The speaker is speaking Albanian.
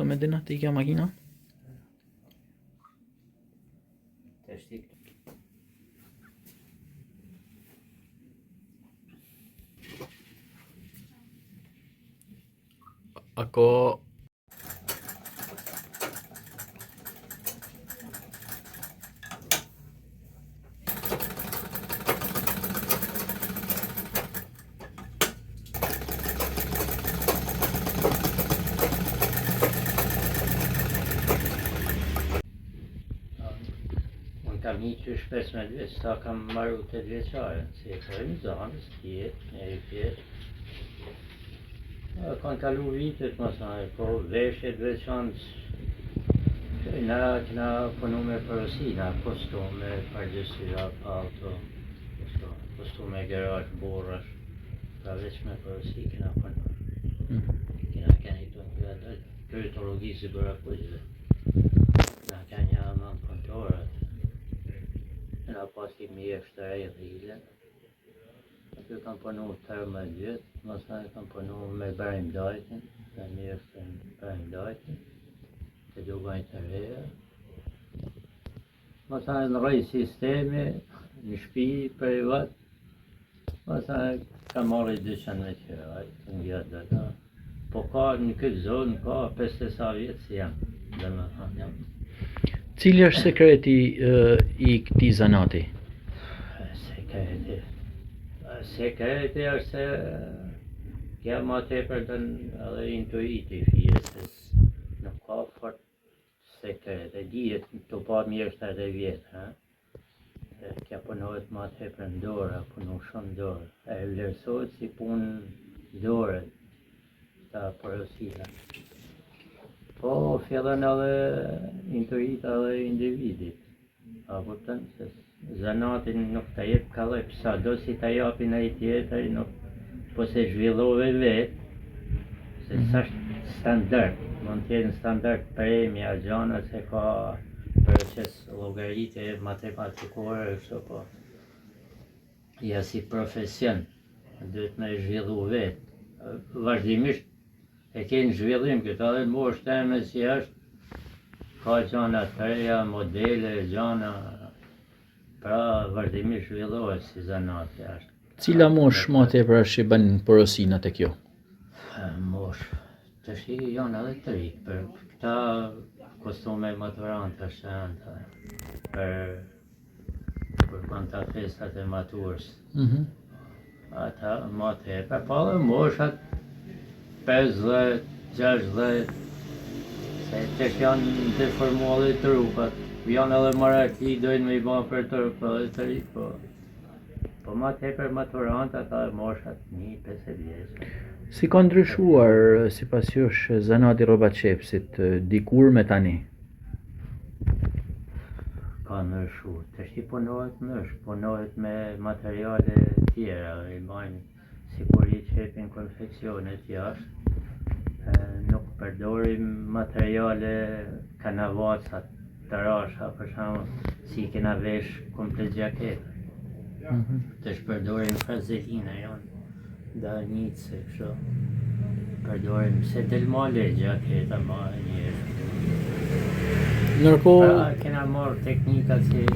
Medina, të ikja makina? Ako kam një qysh 15 vjeç, sa kam marru 8 vjeçare, se e kërëm zanës, tjetë, njeri tjetë. Kanë kalu vitet, masaj, po veshjet veçantë, na kena punu me përësina, kostume, përgjësira, palto, kostume, gërrash, borrash, pra veç me përësi kena punu. Kena keni të në kryetologisë bëra kujtëve. Kena kenja man kontorat. Kena pasi mjeftë të rejë dhe ile. Aty kam punu 13 vjetë, masaj kam punu me Berim Dajtin, dhe mjeftë në Berim Dajtin, të dugajnë të reja. Masaj në rejë sistemi, në shpi privat, masaj kam marrë 200 me qëra, të ngjatë dhe ta. Po ka në këtë zonë, ka 50 vjetë si jam, dhe me thanë jam. Cili është sekreti i këtij zanati? Sekreti është se kja ma tepër edhe intuiti fjesës. Nuk ka fort sekret, e dijet të pa mjeshtat e vjetë. Kja punohet ma tepër në dorë, punu shumë dorë. E vlerësohet si punë dorë, ta përësira. Po, fillon edhe intuita edhe individit. A kupton se zanatin nuk të jep kallëp, sa do si të japin e i tjetër, nuk po se zhvillove vetë, se s'është standard, mund t'jenë standard premja, gjana se ka proces llogaritje matematikore, kështu po. Ja si profesion, duhet me zhvillu vetë. Vazhdimisht e kenë zhvillim këtë, edhe në moshë teme si është, ka gjana të reja, modele, gjana, pra vazhdimisht zhvillohet si zanati është. Cila moshë ma tepër është që bën porosinat e kjo? Moshë, të shi janë edhe të rritë, për këta kostume maturanta është janë, për këta festat e maturës. Ata ma tepër, pa dhe moshat 50, 60, se që janë deformuale trupat, janë edhe marakli, dojnë me i ba për trupa dhe të rritë, po ma tepër maturanta ka moshat 1-50 vjeç. Si ka ndryshuar, si pas jush, zanati rrobat qepsit, dikur me tani? Ka ndryshu, të shi punohet me materiale tjera, i bajnë si kur i qepin konfeksionet jashtë, nuk përdorim materiale kanavacat, të rasha, për shumë, si kena vesh komplet gjaketë. Të shpërdorim frazelina janë, da njëtë se kështu, përdorim se del male gjaketa ma njërë. Nërkohë, Pra kena marrë teknikat si